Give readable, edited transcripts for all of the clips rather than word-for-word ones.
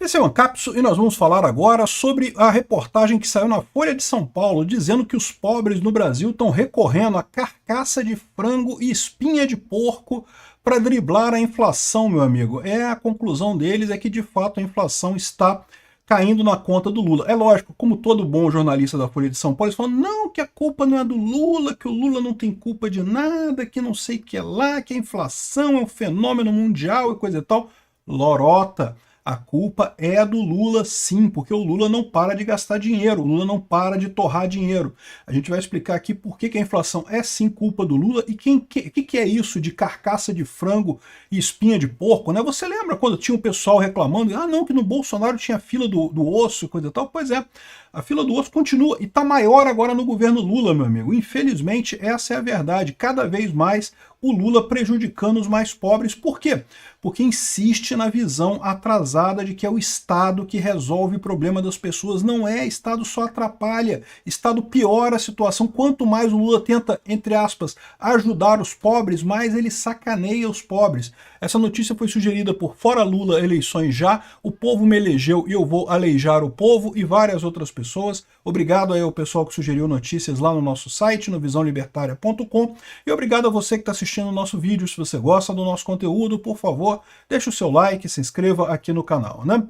Esse é o Ancapso e nós vamos falar agora sobre a reportagem que saiu na Folha de São Paulo dizendo que os pobres no Brasil estão recorrendo a carcaça de frango e espinha de porco para driblar a inflação, meu amigo. A conclusão deles é que de fato a inflação está caindo na conta do Lula. É lógico, como todo bom jornalista da Folha de São Paulo, eles falam, não, que a culpa não é do Lula, que o Lula não tem culpa de nada, que não sei o que é lá, que a inflação é um fenômeno mundial e coisa e tal. Lorota. A culpa é do Lula, sim, porque o Lula não para de gastar dinheiro, o Lula não para de torrar dinheiro. A gente vai explicar aqui por que a inflação é sim culpa do Lula e o que é isso de carcaça de frango e espinha de porco, né? Você lembra quando tinha um pessoal reclamando, não, que no Bolsonaro tinha fila do osso e coisa e tal? Pois é, a fila do osso continua e está maior agora no governo Lula, meu amigo. Infelizmente, essa é a verdade. Cada vez mais o Lula prejudicando os mais pobres. Por quê? Porque insiste na visão atrasada de que é o Estado que resolve o problema das pessoas. Não é, Estado só atrapalha, Estado piora a situação. Quanto mais o Lula tenta, entre aspas, ajudar os pobres, mais ele sacaneia os pobres. Essa notícia foi sugerida por Fora Lula, eleições já, o povo me elegeu e eu vou aleijar o povo e várias outras pessoas. Obrigado aí ao pessoal que sugeriu notícias lá no nosso site, no visãolibertaria.com, e obrigado a você que está assistindo o nosso vídeo. Se você gosta do nosso conteúdo, por favor, deixe o seu like, se inscreva aqui no canal, né?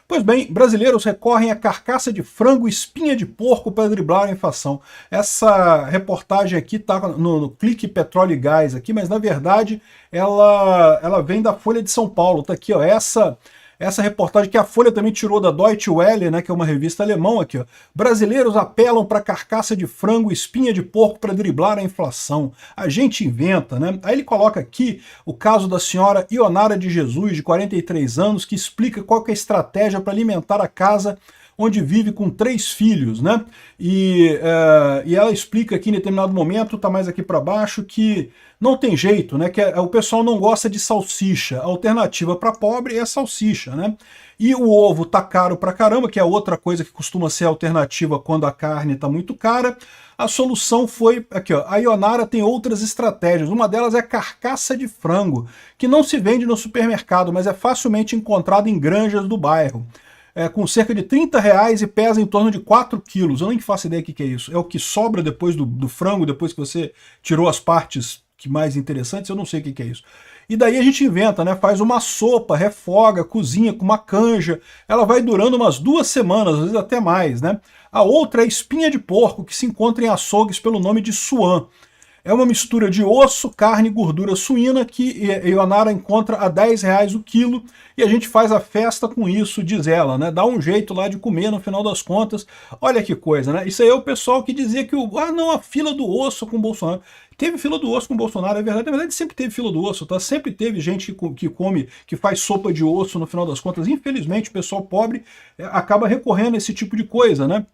Pois bem, brasileiros recorrem a carcaça de frango e espinha de porco para driblar a inflação. Essa reportagem aqui está no Clique Petróleo e Gás aqui, mas na verdade ela vem da Folha de São Paulo. Tá aqui, ó, essa reportagem que a Folha também tirou da Deutsche Welle, né, que é uma revista alemã aqui, ó. Brasileiros apelam para carcaça de frango e espinha de porco para driblar a inflação. A gente inventa, né? Aí ele coloca aqui o caso da senhora Ionara de Jesus, de 43 anos, que explica qual que é a estratégia para alimentar a casa onde vive com 3 filhos, né? E ela explica aqui em determinado momento, tá mais aqui para baixo, que não tem jeito, né? Que o pessoal não gosta de salsicha. A alternativa para pobre é a salsicha, né? E o ovo tá caro pra caramba, que é outra coisa que costuma ser alternativa quando a carne tá muito cara. A solução foi, aqui ó, a Ionara tem outras estratégias. Uma delas é carcaça de frango, que não se vende no supermercado, mas é facilmente encontrado em granjas do bairro. Com cerca de R$30 e pesa em torno de 4 quilos. Eu nem faço ideia do que é isso. É o que sobra depois do frango, depois que você tirou as partes mais interessantes, eu não sei o que é isso. E daí a gente inventa, né? Faz uma sopa, refoga, cozinha com uma canja. Ela vai durando umas 2 semanas, às vezes até mais, né? A outra é espinha de porco, que se encontra em açougues pelo nome de suan. É uma mistura de osso, carne e gordura suína que Ionara encontra a R$10 o quilo e a gente faz a festa com isso, diz ela, né? Dá um jeito lá de comer no final das contas. Olha que coisa, né? Isso aí é o pessoal que dizia que não, a fila do osso com o Bolsonaro. Teve fila do osso com o Bolsonaro, é verdade. Na verdade, sempre teve fila do osso, tá? Sempre teve gente que faz sopa de osso no final das contas. Infelizmente, o pessoal pobre acaba recorrendo a esse tipo de coisa, né?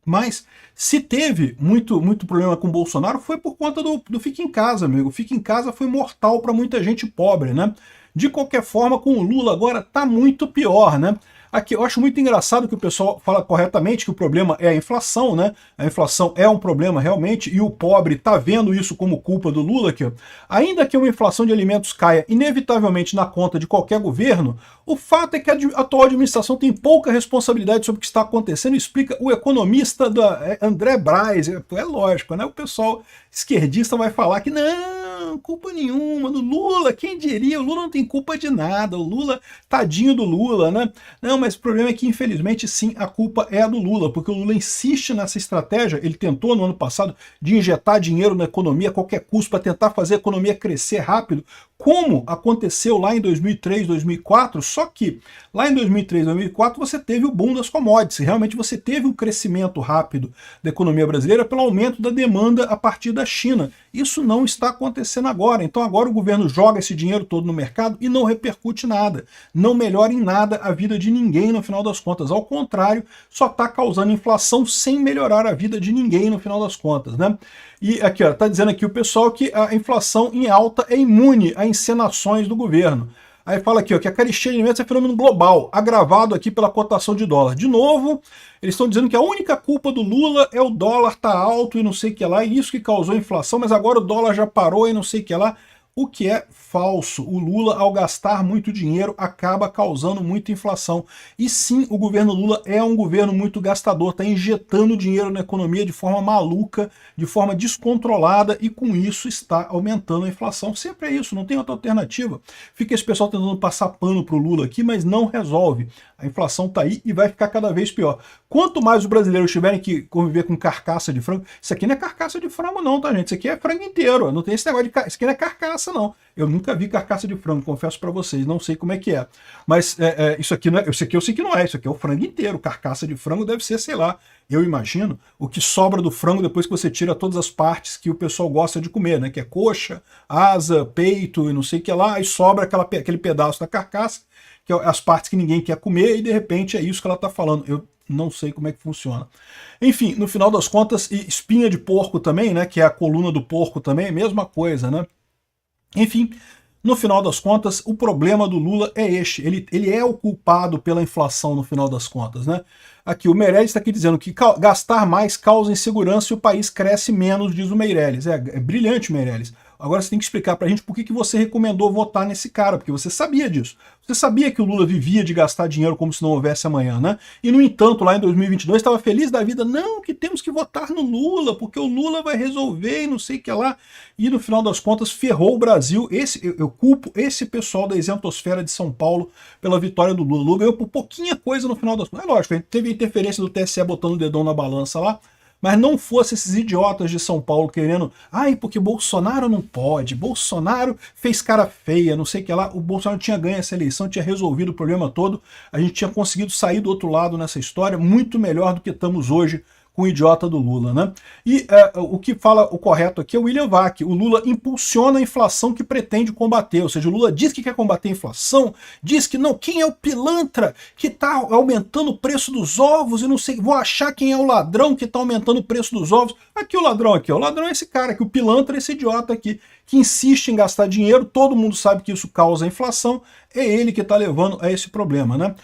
Mas se teve muito problema com o Bolsonaro foi por conta do Fica em Casa, amigo. O Fica em Casa foi mortal para muita gente pobre, né? De qualquer forma, com o Lula agora tá muito pior, né? Aqui, eu acho muito engraçado que o pessoal fala corretamente que o problema é a inflação, né? A inflação é um problema realmente e o pobre tá vendo isso como culpa do Lula aqui. Ainda que uma inflação de alimentos caia inevitavelmente na conta de qualquer governo, o fato é que a atual administração tem pouca responsabilidade sobre o que está acontecendo, explica o economista André Braz. É lógico, né? O pessoal esquerdista vai falar que não, culpa nenhuma do Lula, quem diria? O Lula não tem culpa de nada, o Lula, tadinho do Lula, né? Não, mas o problema é que, infelizmente, sim, a culpa é a do Lula, porque o Lula insiste nessa estratégia. Ele tentou, no ano passado, de injetar dinheiro na economia a qualquer custo para tentar fazer a economia crescer rápido, como aconteceu lá em 2003, 2004, só que lá em 2003, 2004 você teve o boom das commodities, realmente você teve um crescimento rápido da economia brasileira pelo aumento da demanda a partir da China. Isso não está acontecendo agora, então agora o governo joga esse dinheiro todo no mercado e não repercute nada, não melhora em nada a vida de ninguém no final das contas, ao contrário, só está causando inflação sem melhorar a vida de ninguém no final das contas, né? E aqui, ó, tá dizendo aqui o pessoal que a inflação em alta é imune a encenações do governo. Aí fala aqui, ó, que a carestia de alimentos é fenômeno global, agravado aqui pela cotação de dólar. De novo, eles estão dizendo que a única culpa do Lula é o dólar tá alto e não sei o que lá, e isso que causou a inflação, mas agora o dólar já parou e não sei o que lá. o que é falso. O Lula, ao gastar muito dinheiro, acaba causando muita inflação. E sim, o governo Lula é um governo muito gastador, está injetando dinheiro na economia de forma maluca, de forma descontrolada, e com isso está aumentando a inflação. Sempre é isso, não tem outra alternativa. Fica esse pessoal tentando passar pano para o Lula aqui, mas não resolve. A inflação está aí e vai ficar cada vez pior. Quanto mais os brasileiros tiverem que conviver com carcaça de frango, isso aqui não é carcaça de frango não, tá, gente? Isso aqui é frango inteiro, não tem esse negócio de... Isso aqui não é carcaça, não. Eu nunca vi carcaça de frango, confesso para vocês, não sei como é que é. Mas isso aqui não é, isso aqui eu sei que não é, isso aqui é o frango inteiro. Carcaça de frango deve ser, sei lá, eu imagino, o que sobra do frango depois que você tira todas as partes que o pessoal gosta de comer, né? Que é coxa, asa, peito e não sei o que lá, e sobra aquele pedaço da carcaça, que é as partes que ninguém quer comer, e de repente é isso que ela está falando. Eu não sei como é que funciona. Enfim, no final das contas, e espinha de porco também, né? Que é a coluna do porco também, é a mesma coisa, né? Enfim, no final das contas, o problema do Lula é este. Ele é o culpado pela inflação no final das contas, né? Aqui, o Meirelles está aqui dizendo que gastar mais causa insegurança e o país cresce menos, diz o Meirelles. É brilhante, Meirelles. Agora você tem que explicar pra gente por que você recomendou votar nesse cara, porque você sabia disso. Você sabia que o Lula vivia de gastar dinheiro como se não houvesse amanhã, né? E, no entanto, lá em 2022, estava feliz da vida. Não, que temos que votar no Lula, porque o Lula vai resolver e não sei o que lá. E, no final das contas, ferrou o Brasil. Eu culpo esse pessoal da isentosfera de São Paulo pela vitória do Lula. O Lula ganhou por pouquinha coisa no final das contas. É lógico, teve interferência do TSE botando o dedão na balança lá, mas não fosse esses idiotas de São Paulo querendo, porque Bolsonaro não pode, Bolsonaro fez cara feia, não sei o que lá, o Bolsonaro tinha ganho essa eleição, tinha resolvido o problema todo, a gente tinha conseguido sair do outro lado nessa história muito melhor do que estamos hoje com o idiota do Lula, né? E o que fala o correto aqui é o William Vac. O Lula impulsiona a inflação que pretende combater, ou seja, o Lula diz que quer combater a inflação, diz que não, quem é o pilantra que está aumentando o preço dos ovos e não sei, vou achar quem é o ladrão que está aumentando o preço dos ovos. Aqui o ladrão é esse cara aqui, o pilantra é esse idiota aqui, que insiste em gastar dinheiro, todo mundo sabe que isso causa inflação, é ele que está levando a esse problema, né?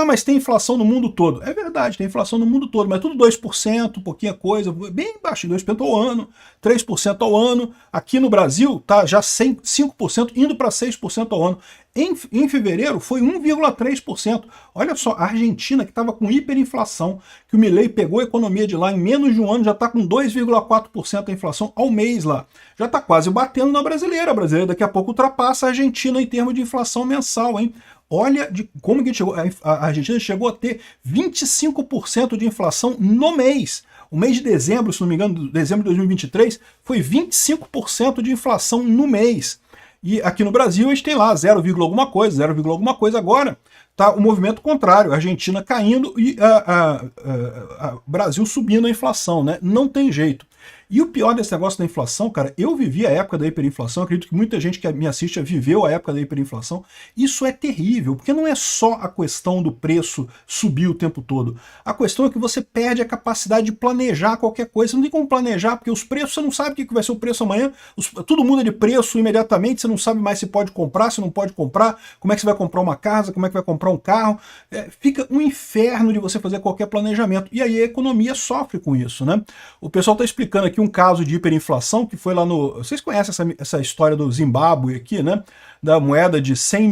Mas tem inflação no mundo todo. É verdade, tem inflação no mundo todo, mas tudo 2%, pouquinha coisa, bem baixo, 2% ao ano, 3% ao ano. Aqui no Brasil tá já 5% indo para 6% ao ano. Em fevereiro foi 1,3%. Olha só, a Argentina, que estava com hiperinflação, que o Milei pegou a economia de lá em menos de um ano, já está com 2,4% a inflação ao mês lá. Já está quase batendo na brasileira. A brasileira daqui a pouco ultrapassa a Argentina em termos de inflação mensal, hein? Olha como que a Argentina chegou a ter 25% de inflação no mês. O mês de dezembro, se não me engano, dezembro de 2023, foi 25% de inflação no mês. E aqui no Brasil a gente tem lá 0, alguma coisa agora. Tá o movimento contrário, a Argentina caindo e o Brasil subindo a inflação, né? Não tem jeito. E o pior desse negócio da inflação, cara, eu vivi a época da hiperinflação, acredito que muita gente que me assiste viveu a época da hiperinflação. Isso é terrível, porque não é só a questão do preço subir o tempo todo. A questão é que você perde a capacidade de planejar qualquer coisa. Você não tem como planejar, porque os preços, você não sabe o que vai ser o preço amanhã, tudo muda de preço imediatamente, você não sabe mais se pode comprar, se não pode comprar, como é que você vai comprar uma casa, como é que vai comprar um carro. Fica um inferno de você fazer qualquer planejamento. E aí a economia sofre com isso, né? O pessoal está explicando aqui um caso de hiperinflação que foi lá no... Vocês conhecem essa história do Zimbábue aqui, né? Da moeda de 100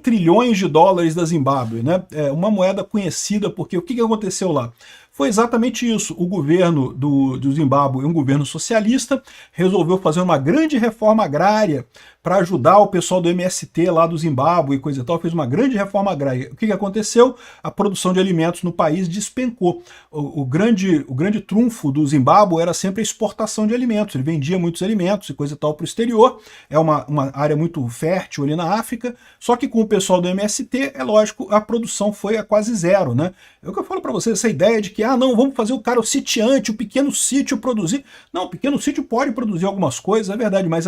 trilhões de dólares da Zimbábue, né? É uma moeda conhecida porque o que aconteceu lá? Foi exatamente isso. O governo do Zimbábue, um governo socialista, resolveu fazer uma grande reforma agrária para ajudar o pessoal do MST lá do Zimbábue e coisa e tal, fez uma grande reforma agrária. O que aconteceu? A produção de alimentos no país despencou. O grande trunfo do Zimbábue era sempre a exportação de alimentos. Ele vendia muitos alimentos e coisa e tal para o exterior. É uma área muito fértil ali na África, só que com o pessoal do MST, é lógico, a produção foi a quase zero, né? É o que eu falo para vocês, essa ideia de que, não, vamos fazer o cara, o sitiante, o pequeno sítio produzir. Não, o pequeno sítio pode produzir algumas coisas, é verdade, mas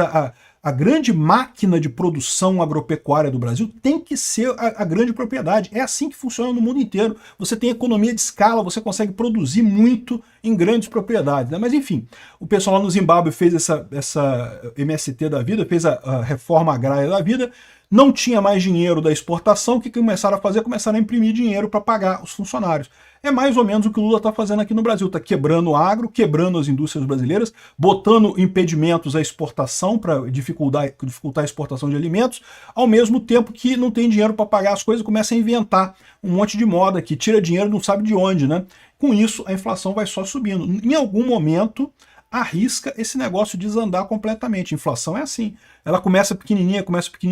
A grande máquina de produção agropecuária do Brasil tem que ser a grande propriedade. É assim que funciona no mundo inteiro. Você tem economia de escala, você consegue produzir muito em grandes propriedades, né? Mas enfim, o pessoal lá no Zimbábue fez essa MST da vida, fez a reforma agrária da vida, não tinha mais dinheiro da exportação, o que começaram a fazer? Começaram a imprimir dinheiro para pagar os funcionários. É mais ou menos o que o Lula está fazendo aqui no Brasil, está quebrando o agro, quebrando as indústrias brasileiras, botando impedimentos à exportação para dificultar a exportação de alimentos, ao mesmo tempo que não tem dinheiro para pagar as coisas, começa a inventar um monte de moda que tira dinheiro não sabe de onde, né? Com isso, a inflação vai só subindo. Em algum momento, arrisca esse negócio desandar completamente. A inflação é assim. Ela começa pequenininha,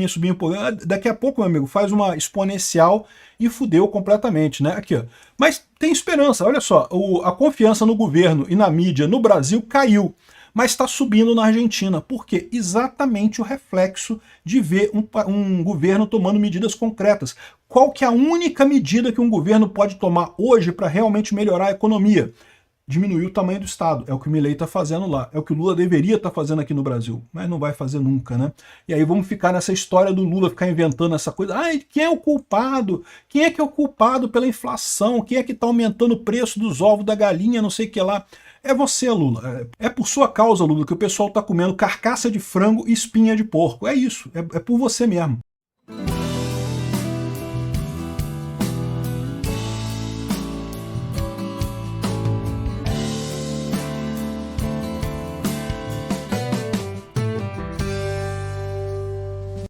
subir um pouco. Daqui a pouco, meu amigo, faz uma exponencial e fudeu completamente, né? Aqui, ó. Mas tem esperança, olha só. A confiança no governo e na mídia no Brasil caiu, mas está subindo na Argentina. Por quê? Exatamente o reflexo de ver um governo tomando medidas concretas. Qual que é a única medida que um governo pode tomar hoje para realmente melhorar a economia? Diminuir o tamanho do Estado. É o que o Milei está fazendo lá. É o que o Lula deveria estar fazendo aqui no Brasil. Mas não vai fazer nunca, né? E aí vamos ficar nessa história do Lula ficar inventando essa coisa. Ai, quem é o culpado? Quem é que é o culpado pela inflação? Quem é que está aumentando o preço dos ovos da galinha, não sei o que lá? É você, Lula. É por sua causa, Lula, que o pessoal está comendo carcaça de frango e espinha de porco. É isso. É por você mesmo.